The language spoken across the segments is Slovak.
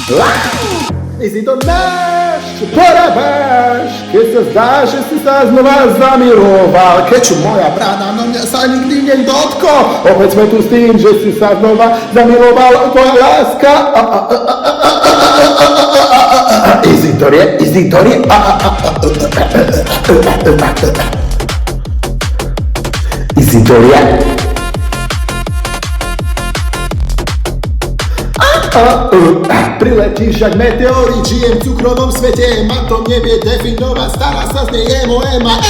Ty si to náš, čo porábaš, keď sa zdá, že si sa znova zamiloval. Keď čo moja brada no mňa sa nikdy nedotkol. Opäť sme tu s tým, že si sa znova zamiloval, tvoja láska. Izitorie. Izitoria. Priletíš jak meteorit, žijem v cukrovom svete, ma to nevie definovať, stará sa z nej je moje Ema.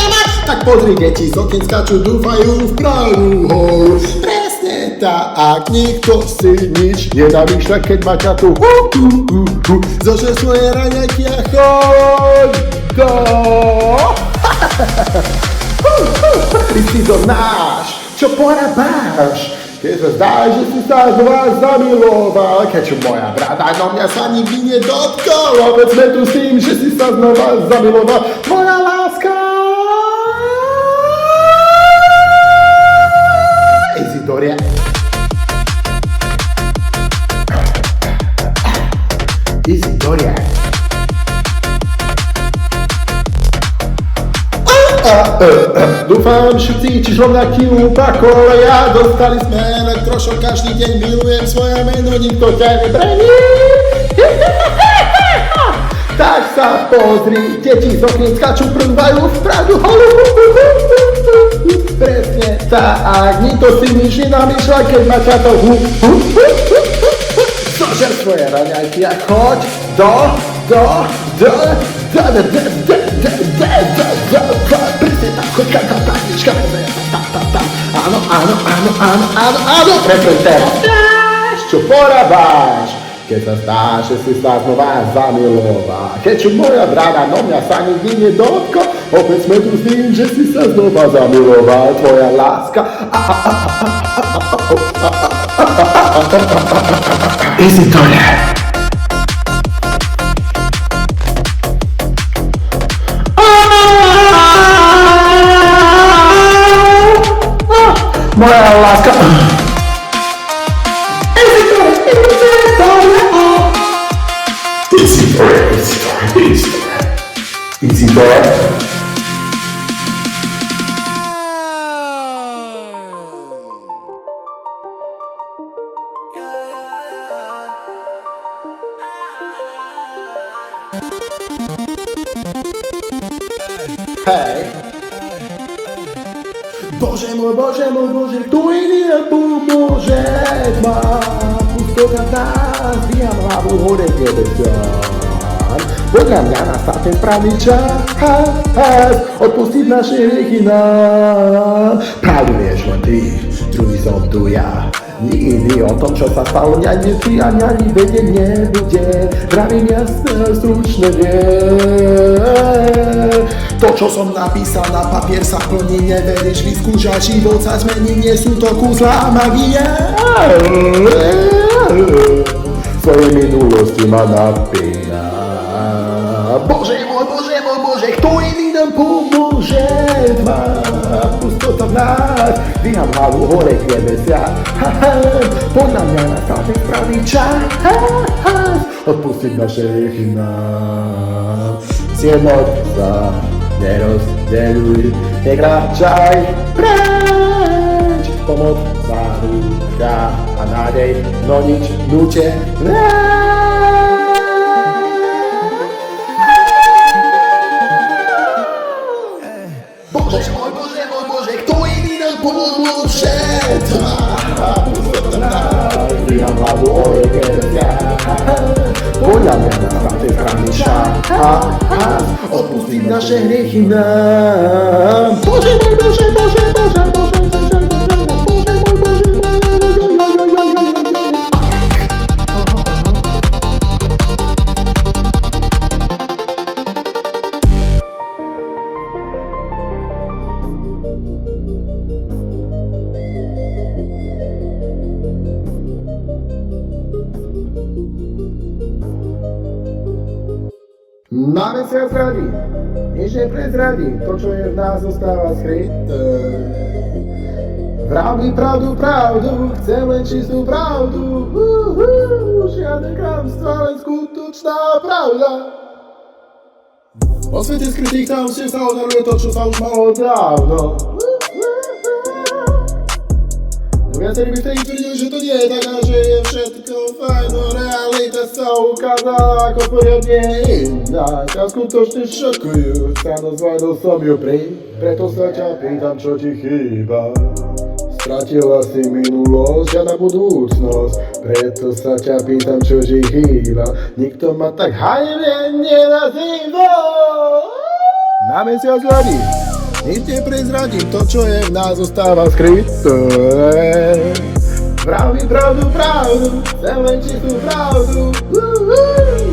Tak pozri, deti z okien skáču, dúfajú v pravú holu. Presne tak, nikto si nič nenamýšľa, keď ma ťa tu zože svoje raňajky a choď do. Ty si to náš, čo porábáš, keď sa zdá, že si sa z vás zamiloval. Keď čo moja brada no mňa sa nikdy nedotkol. Opäť sme tu s tým, že si sa znova zamiloval. Tvoja láska. Izitoria. Izitoria. Dúfam, že cítiš rovnaký úpak ako ja. Dostali sme elektrošok, každý deň milujem svoje meno, nikto ťa nebrení. Tak sa pozri, deti z okien skáču, prúvajú vpradu holu. Presne tak, nikto si nič nenamýšľa, keď ma ťa to zožer svoje raňajky a choď do. Áno, presne teraz, čo porábáš, keď sa zdá, že si sa znova zamiloval. Keď čo moja brada no mňa sa nikdy nedotkol. Opäť sme tu s tým, že si sa znova zamiloval. Tvoja láska. Izitoria. Moja láska. Izitoria. Hej. Bože môj, kto iný nám pomôže? Mám pustota nás, dvíham hlavu hore k nebesiam. Podľa mňa nastal ten pravý čas, odpustiť naše hriechy nám. Pravdu vieš len ty, druhý som tu ja. Nikdy o tom, čo sa stalo, mňa nechci ani vedieť nebude. Vravím jasné a stručne nie. To, čo som napísal na papier, sa plní, neveríš, vyskúšať, život sa zmení, nie sú to kúzla a magia. Svojej minulosti ma napína. Bože môj, kto iný nám pomôže? Tma, pustota v nás, dvíham hlavu hore k nebesiam. Podľa mňa nastal ten pravý čas, odpustiť naše hriechy nám. Zjednoť sa, nerozdeľuj, nekráčaj preč. Pomoc, záruka a nádej, no nič núte Bože, kto iný nám pomôže? Tma, pustota nás, dvíham hlavu hore k nebesiam. Podľa mňa nastal ten pravý čas, odpustiť naše hriechy nám. Bože môj, Máme sa zradiť, nič neprezradí, to čo je v nás zostáva skryté. Vraví pravdu, chcem len čistú pravdu. Žiadne klamstvá, len skutočná pravda. O svete skrytých tajomstiev sa odhaluje to, čo sa už malo dávno. No viacerí by vtedy tvrdili, že to nie je tak a že je všetko fajn, no realita sa ukázala ako poriadne iná. Ťa skutočne šokujúca, no zvládol som ju preto sa ťa pýtam, čo ti chýba. Stratila si minulosť a na budúcnosť, preto sa ťa pýtam, čo ti chýba. Nikto ma tak hajne nenazýva. Na mesiac ľadí, nič neprezradím, to čo je v nás zostáva skryté. Vraví pravdu, chcem len čistú pravdu.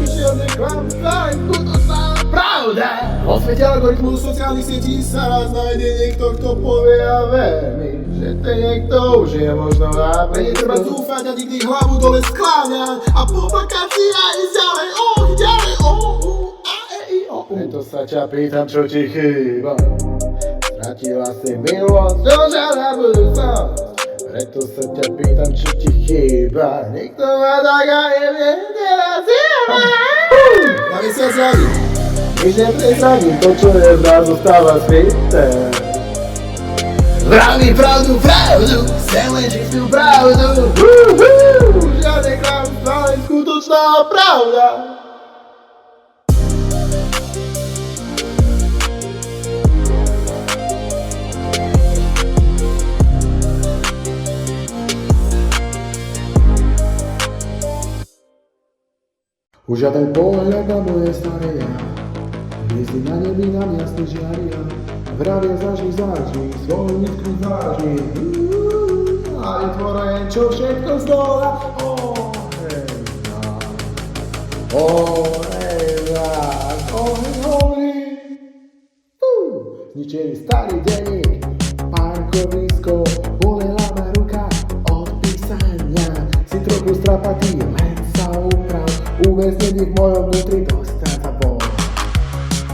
Žiadne klamstvá, len skutočná pravda. O svete algoritmu sociálnych sietí sa raz nájde niekto, kto povie a vermi, že ten niekto už je možno nápad. Netreba zúfať a nikdy hlavu dole skláňať a poplakať si a ísť ďalej, ďalej, Preto sa ťa pýtam, čo ti chýba. Stratila si milosť, čo žiadna budúcnosť. Preto sa ťa pýtam, čo ti chýba. Nikto ma tak aj nenazýva. Na mesiac ľadí, nič neprezradím, to čo je v nás zostáva skryté. Vraví pravdu, chcem len čistú pravdu. Žiadne klamstvá, len skutočná pravda. Už žiaden pohľad na moje staré ja, hviezdy na nebi nám jasne žiaria. Vravia zažni, svoju iskru zažni. A vytvora jen čo všetko zdola. Oheň horí. Zničený starý denník, parkovisko, bolela ma ruka od písania. Si trochu strapatý, len sa uprav, uväznený v mojom vnútri dostať sa von.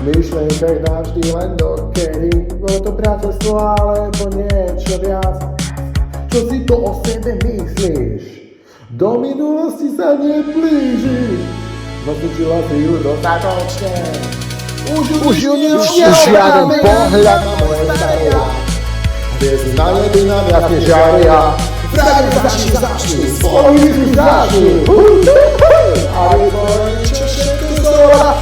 Myšlenkách navždy len dokedy, bolo to priateľstvo alebo niečo viac. Čo si to o sebe myslíš? Do minulosti sa neblíži. Nosičila si ju dostatočne. Už ju nič žiaden pohľad na moje staré. Hviezdy na nebi nám jasne žiaria. Práve začni, svoju iskru začni. A vytvorí čo všetko zdola.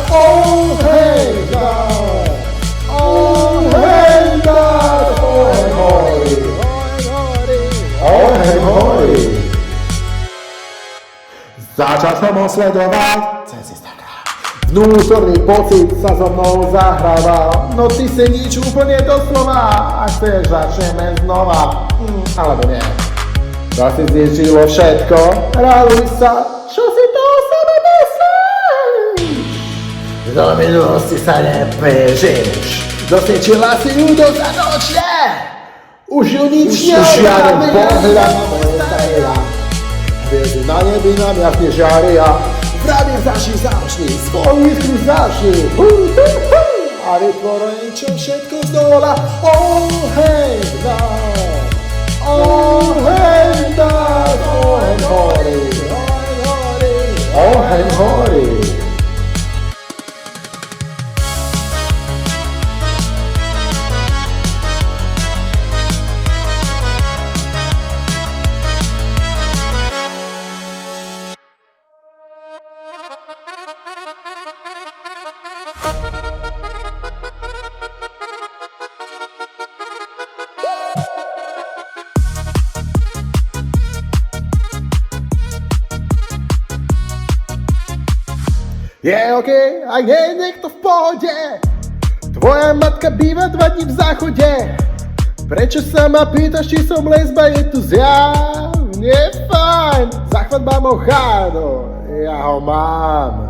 Oheň horí. Začal som osledovať cez Instagram. Vnútorný pocit sa so mnou zahrával. No ty si nič úplne doslova. Ak chceš, začneme znova. Alebo nie. To si zničilo všetko. Raduj sa, čo si to o sebe myslíš? Do minulosti sa neprežiješ. Dosničila si ju dostatočne. Už ju nič žiaden pohľad na moje staré. Hviezdy na nebi nám jasne žiaria. Vravím začni, svoju iskru začni. A vytvorí čo všetko zdola. Oheň horí. Je okej, ak nie je niekto v pohode. Tvoja matka býva 2 dní v záchode. Prečo sa ma pýtaš, či som lesba, je to zjavne fajn. Záchvat mám ocháno, ja ho mám.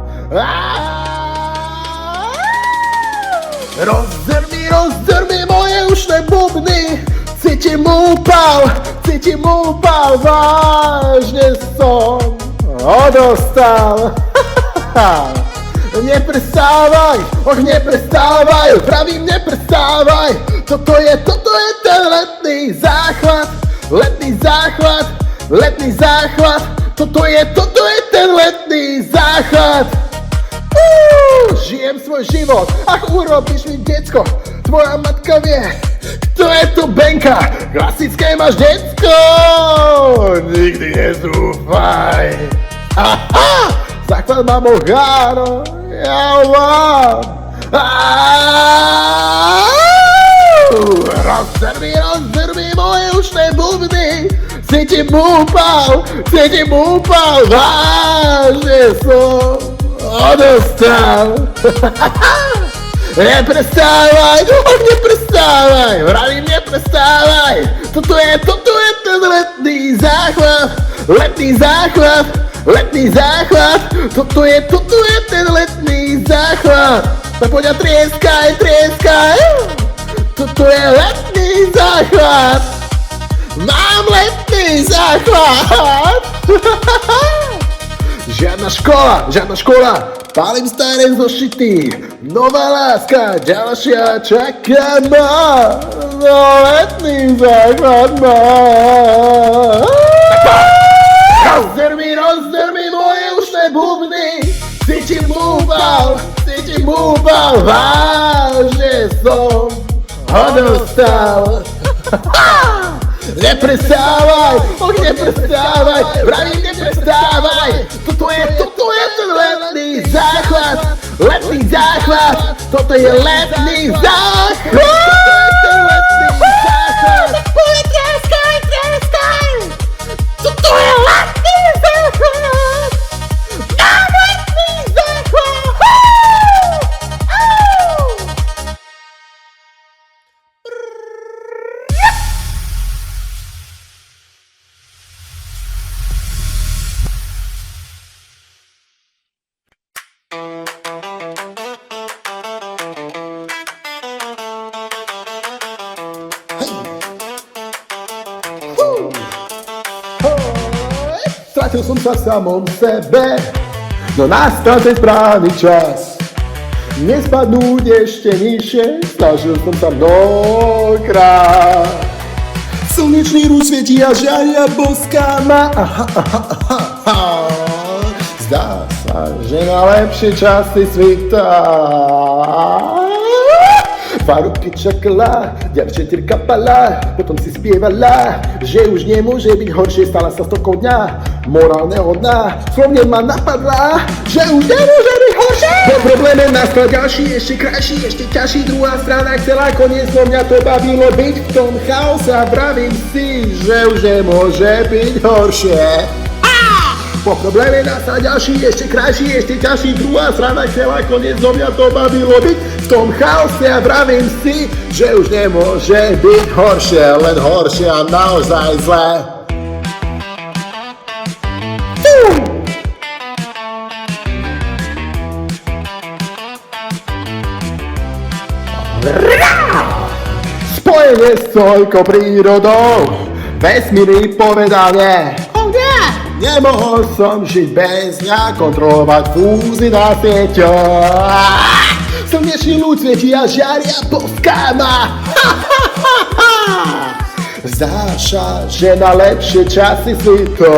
Rozdr mi moje ušné bubny. Cítim úpal, vážne som odostal. Neprestávaj, pravím neprestávaj. Toto je ten letný záchvat. letný záchvat, toto je ten letný záchvat. Žijem svoj život, ach urobíš mi decko, tvoja matka vie, kto je tu Benka, klasické máš decko, nikdy nezúfaj. Záchvat mám áno, ja mám. Rozder mi moje ušné bubny, si ti búpal, vážne som odostal. Neprestávaj, vravím neprestávaj, toto je ten letný záchvat, toto je ten letný záchvat, tak poď a trieskaj, toto je letný záchvat, mám letný záchvat. Žiadna škola, pálim staré zošity, nová láska, ďalšia čaká ma, no letný záchvat má. Rozder mi moje ušné bubny, si ti búpal, vážne som odostal. Neprestávaj, vravím neprestávaj, toto je ten letný záchvat, toto je letný záchvat, Trieskaj, toto je letný záchvat, mám letný záchvat. Strátil som sa v samom sebe, no nastal ten správny čas. Nespadnúť ešte nižšie, snažil som sa mnohokrát. Slnečný rúž svietí a žiaria boská ma. Zdá sa, že na lepšie časy svita. Farubky čakala, ďalšie kapala, potom si spievala, že už nemôže byť horšie, stala sa stokou dňa, morálneho dna, slovne ma napadla, že už nemôže byť horšie. Po probléme nastal ďalší, ešte krajší, ešte ťažší, druhá strana chcela koniec, no mňa to bavilo byť v tom chaose a vravím si, že už nemôže byť horšie. Po probléme nastal ďalší, ešte krajší, ešte ťažší, druhá strana chcela koniec, no mňa to bavilo byť v tom chaose a vravím si, že už nemôže byť horšie, len horšie a naozaj zlé. Spojenie s toľkou prírodou, vesmíry povedanie. Nemohol som žiť bez ňa, kontrolovať fúzy na sieťoch. Slnečný ľud svietí a žiaria boská ma. Zdá sa, že na lepšie časy svito.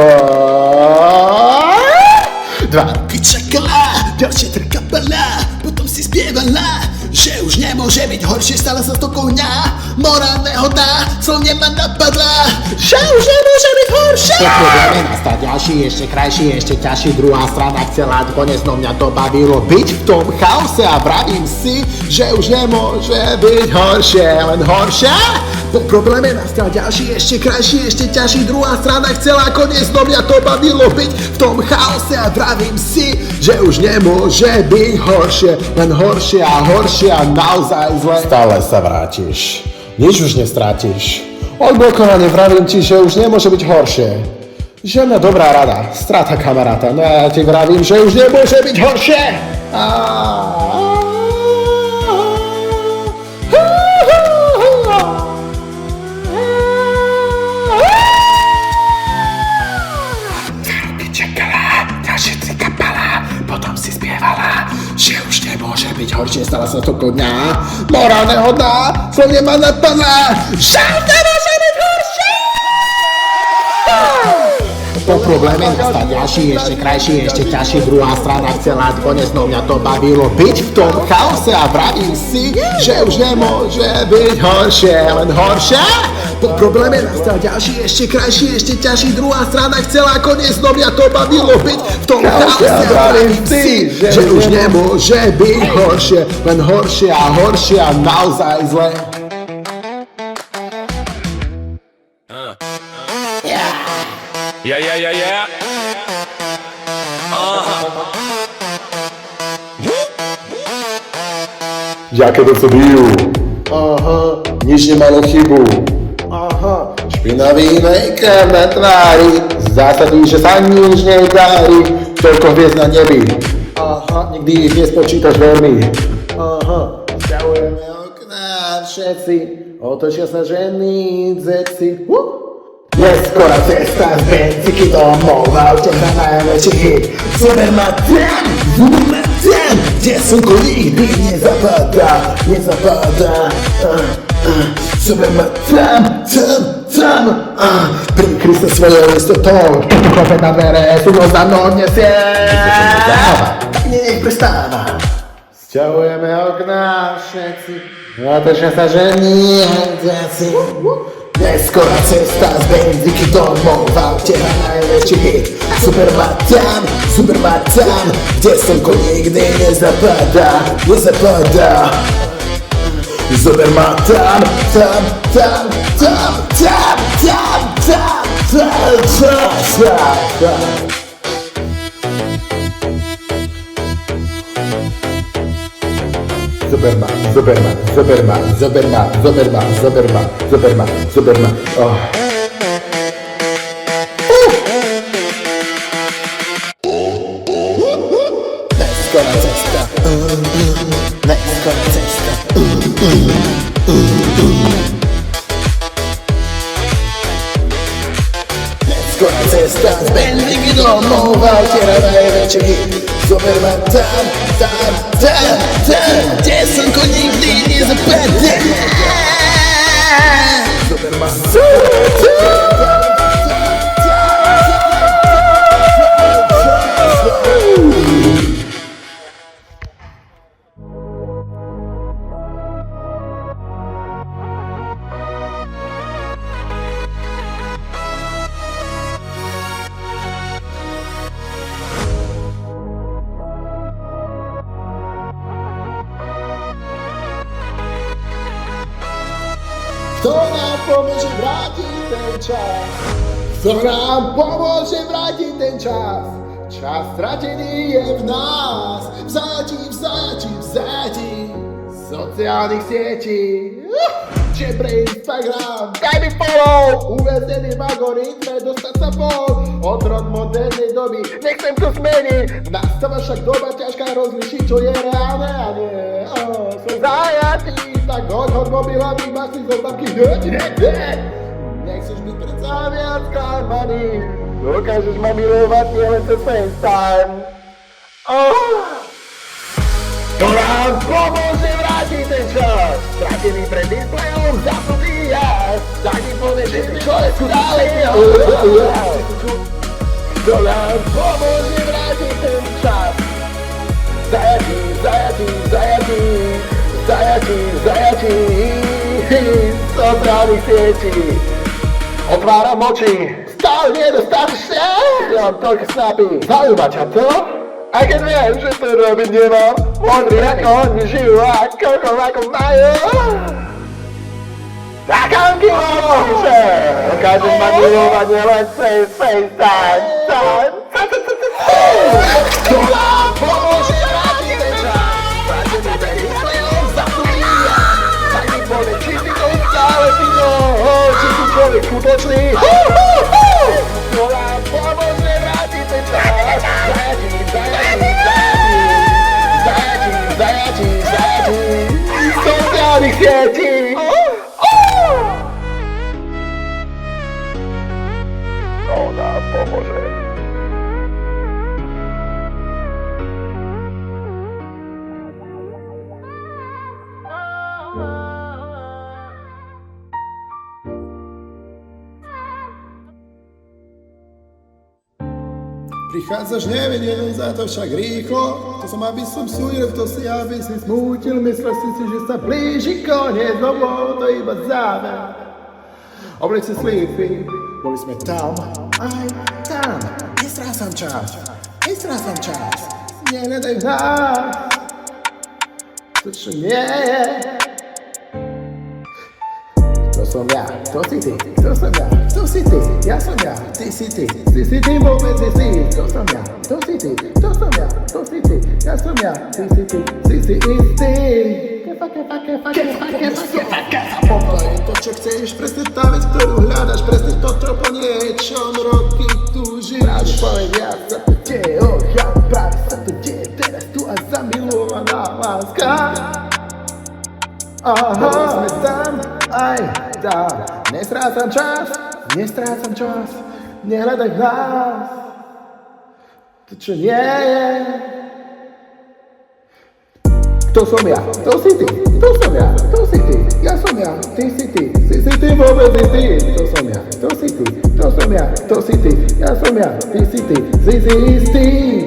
Dva roky čakala, ďalšie trkapala, potom si spievala, že už nemôže byť horšie, stala sa stokou dňa, morálneho dna, slovne ma napadla, že už nemôže byť horšie. Po probléme nastal ďalší, ešte krajší, ešte ťažší, druhá strana chcela konec, no mňa to bavilo byť v tom chaose a vravím si, že už nemôže byť horšie, len horšie. Po probléme nastal ďalší, ešte krajší, ešte ťažší, druhá strana chcela koniec, no mňa to bavilo byť v tom chaose a vravím si, že už nemôže byť horšie, len horšie a horšie a naozaj zle. Stále sa vrátiš, nič už nestrátiš. Odblokované vravím ti, že už nemôže byť horšie. Žiadna dobrá rada, strata kamaráta, no ja ti vravím, že už nemôže byť horšie. Potom si spievala, že už nemôže byť horšie, stala sa toľko dňa, morálneho dna, slovne ma napadla, že už nemôže byť horšie! Po probléme nastal ďalší, ešte krajší, ešte ťažší. Druhá strana chcela dnes, no mňa to bavilo byť v tom chaose a vravím si, že už nemôže byť horšie, len horšie. Po probléme nastal ďalší, ešte krajší, ešte ťažší. Druhá strana chcela koniec, no mňa to bavilo byť v tom chaose a vravím si, že už nemôže byť horšie, len horšie a horšie a naozaj zle. Yeah. Jaké to bijú. Aha, nič nemalo chybu. Aha, špinavý make-up na tvári. Zásady, že sa nič nedarí. Toľko hviezd na nebi. Aha, nikdy ich nespočítaš veľmi. Aha, sťahujeme okná všetci. Otočia sa ženy, dzeci. Neskora cesta z benzinky domov, v aute na najväčší hit. Zober ma tam, kde slnko nikdy nezapadá. Zober ma tam, prikry sa svojou istotou. Keď tu klope na dvere, sú za mnou nesie. Tak nech prestáva. Sťahujeme okná všetci. Otočia sa ženy, dzeci. Neskora cesta z benzinky domov, v aute na najväčší hit. Super ma tam, kde slnko nikdy nezapadá. Zober ma tam. Zober ma. Oh. Neskora cesta. Neskora cesta z benzinky domov, v aute na najväčší hit. Zober ma tam, kde slnko nikdy nezapadá. Zober ma Kto nám pomôže vrátiť ten čas? Kto nám pomôže vrátiť ten čas? Čas stratený je v nás. V zajatí sociálnych sietí. Pre Instagram, daj mi follow. Uväznený v algoritme, dostať sa von. Otrok modernej doby, nechcem to zmeniť. Nastáva však doba ťažká rozlišiť, čo je reálne a nie. Som zajatý, tak hoď mobil a vymaž si zoznamky hneď. Nechceš byť predsa viac klamaný. Dokážeš ma milovať nielen cez FaceTime. To nám pomôže vrátiť ten čas. Stratený pred displejom, zapnutý jas. Tak mi povieš, že si človek stále To nám pomôže vrátiť ten čas. Zajatí sociálnych sietí. Otváram oči, stále nedostatočne. Ja mám toľko snapy. Zaujíma ťa to? A keď viem, že to robiť nemám, modrý ako oni žijú a koľko ako majú. Takanky môže, dokážem ma milovať nielen cez FaceTime. Kto nám pomôže vrátiť ten čas? Vrátený ten displejom zapnutý ja. Tak mi povie, či si to stále pino, či si človek skutočný. Kto nám pomôže vrátiť ten čas? Zajatí sociálnych sietí. To nám pomôže. Prichádzaš nevedel, za to však rýchlo. To som, aby som súdil, to si, aby si smútil. Myslel si, že sa blíži koniec, no bolo to iba záver. Oblici slípy, boli sme tam, aj tam. Nestrácam čas, nehľadaj v nás. To, čo nie je. To som ja, to si ty, to som ja, to si ty, ja som ja, ty si ty, vôbec si ty, to som ja, to si ty, to som ja, to si ty, ja som ja, ty si istý. Povolaj to, čo chceš, presne tá vec, ktorú hľadaš, presne to, čo po niečom roky túžiš. Práve povediac sa to deje, práve sa to deje teraz tu a zamilovaná láska. Boli sme tam, aj tam. Nestrácam čas, nehľadaj v nás. To, čo nie je. To som ja, to si ty, to som ja, to si ty, ja som ja, ty si ty, vôbec si ty. To som ja, to si ty, to som ja, to si ty, ja som ja, ty si istý.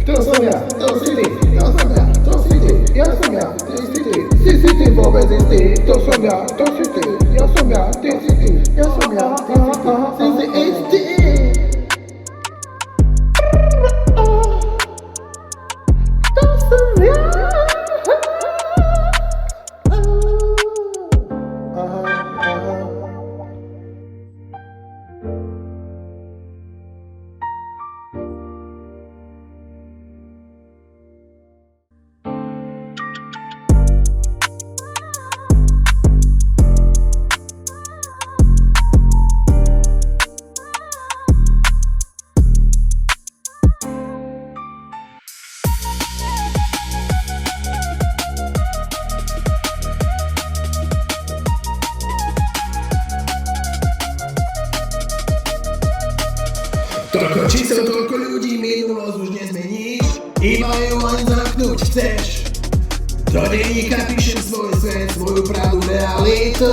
To som ja, to si ty, to som ja, to si ty, ja som ja, ty si ty, vôbec si ty. To som ja, to si ty, ja som ja, ty si ty, ja som ja, ty si istý. To som ja. Toľko čísel, toľko ľudí, minulosť už nezmeníš. Iba ju len zamknúť chceš. Do denníka píšem svoj svet, svoju pravdu, realitu.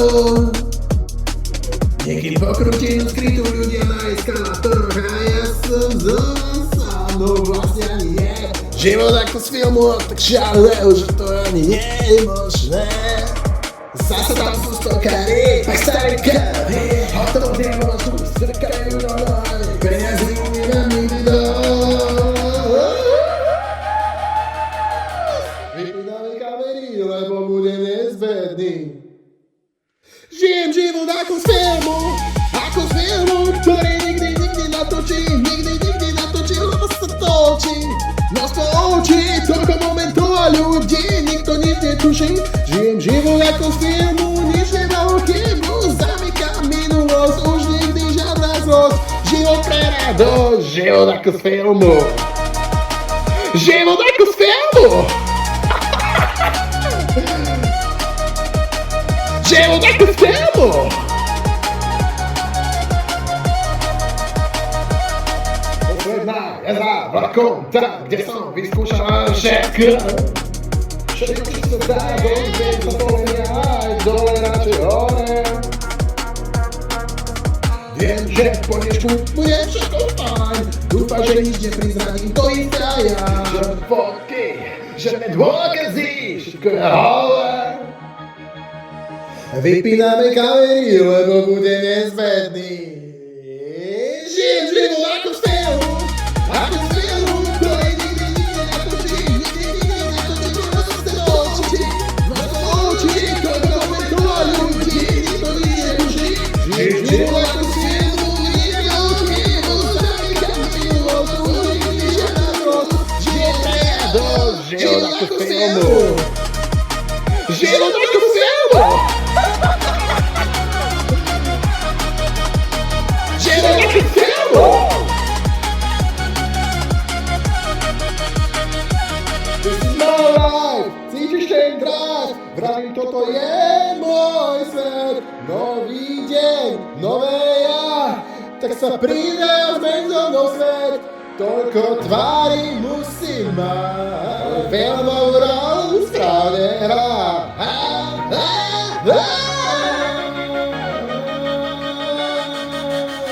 Niekým pokrutenú, skrytú ľudia na eskalátoroch a ja som zósanou vlastne ani nie. Život ako z filmu, tak žiaľ, že to ani nie je možné. Zase tam sú stokári, tak staré kávy. Hotovo demonu strkajú do nohy. Peniazy umývam nikto. Vypíname kamery, lebo bude nezbedný. Žijem život ako z filmu, ktorý nikdy natočí, lebo sa točí. Množstvo očí, toľko momentov a ľudí, nikto nič netuší. Žijem život ako z filmu, nič nedalo chybu, zamykám minulosť, už nikdy žiadna zlosť. Život pre radosť, život ako z filmu. Život ako z filmu. Život ako z filmu. Posledná jazda vlakom, tam, kde som vyskúšal všetko. Všetko, čo sa dá, dojde sa povenia aj dole radšej hore. Viem, že v poriečku bude všetko fajn. Dúfam, že nič neprizradím, to im ja. Že fotky, že dôkazy, všetko je holé. Vypíname kamery, lebo bude nezbedný. Žijem život ako z filmu, ktorý nikdy natočí, množstvo očí, toľko momentov a ľudí, nikto nič netuší. Žijem život ako z filmu, život ako z filmu. Život ako z filmu. Život ako z filmu. This is my life, cítiš ten drive, vravím, toto je môj svet. Nový deň, nové ja, tak sa pridaj a zmeň so mnou svet. Toľko tvári musím mať, filmovú rolu správne hrá.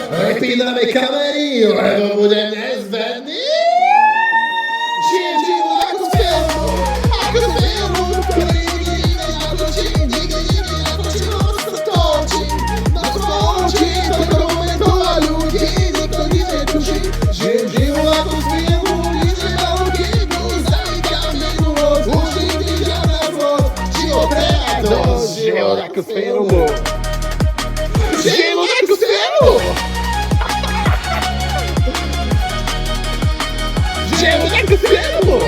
Prepíname kamery, lebo budem nezvedný. Žijem život ako z filmu, ktorý nikdy nenatočím, nikdy nenatočím, ono sa točí. Na to očí, toľko momentov a ľudí, nikto netuší. Žijem život ako z filmu, nič nemaloký, zamykám minulosť, už nikdy žiadna zlosť. Život radosť, život ako z filmu. Život ako z filmu. Život ako z filmu.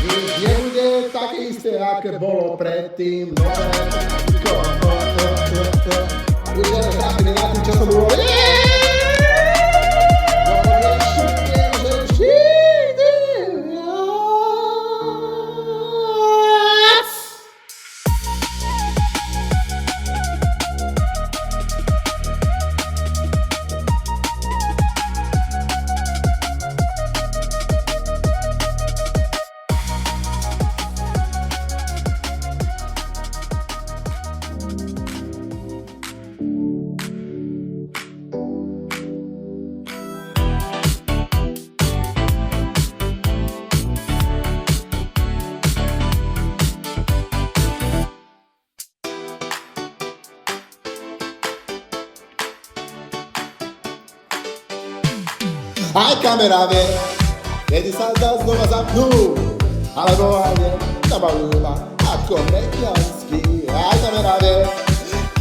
Nič nebude také isté, aké bolo predtým. Budeme trápení na tým, čo som urobil. Aj kamera vie, kedy sa dá znova zapnúť, alebo aj nie, zabavujú ma ako mediansky. Aj kamera vie,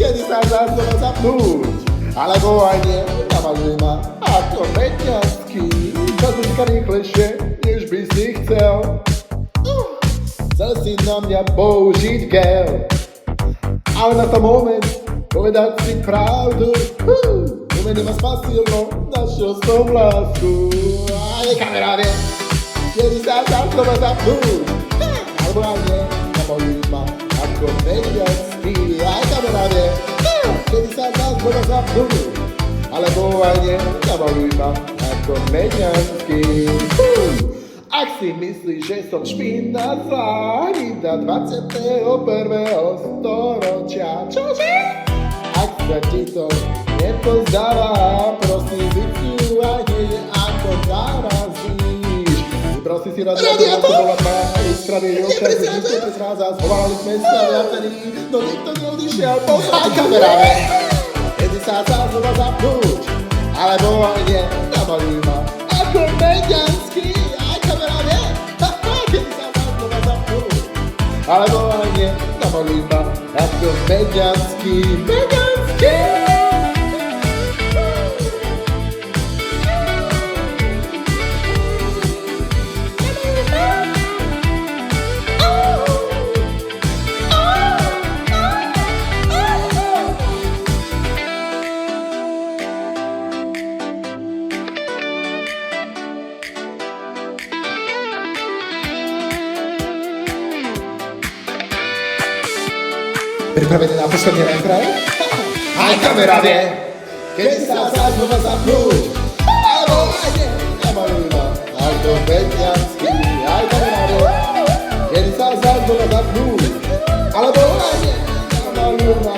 kedy sa dá znova zapnúť, alebo aj nie, zabavujú ma ako mediansky. Čas utíka rýchlejšie, než by si chcel. Chcel si na mňa použiť gel, ale na tom moment povedať si pravdu. Umenie ma spasilo, našiel som lásku. Aj kamera vie, kedy sa dá znova zapnúť, alebo aj nie, zabavujú ma ako mediansky. Aj kamera vie, kedy sa dá znova zapnúť, alebo aj nie, zabavujú ma ako mediansky. Ak si myslíš, že som špina zlá, hýda 21. storočia, čože? Ak sa ti to nepozdáva, prostitúciu a nie je ako narazíš. Prosím si radiátor, volať ma aj strany občas, že ste prezrádza, schovali sme sa viacerí, no nikto neodišiel, aj kamera vie, kedy sa znova zapnúť, alebo aj nie, zabavujú ma ako mediansky. Aj kamera vie, kedy sa znova zapnúť, alebo aj nie, zabavujú ma ako mediansky. Pripravený na posledný refrén? Aj kamera vie, kedy sa znova zapnúť, alebo aj nie, zabavujú ma ako mediansky. Aj kamera vie, kedy sa znova zapnúť, alebo aj nie, zabavujú ma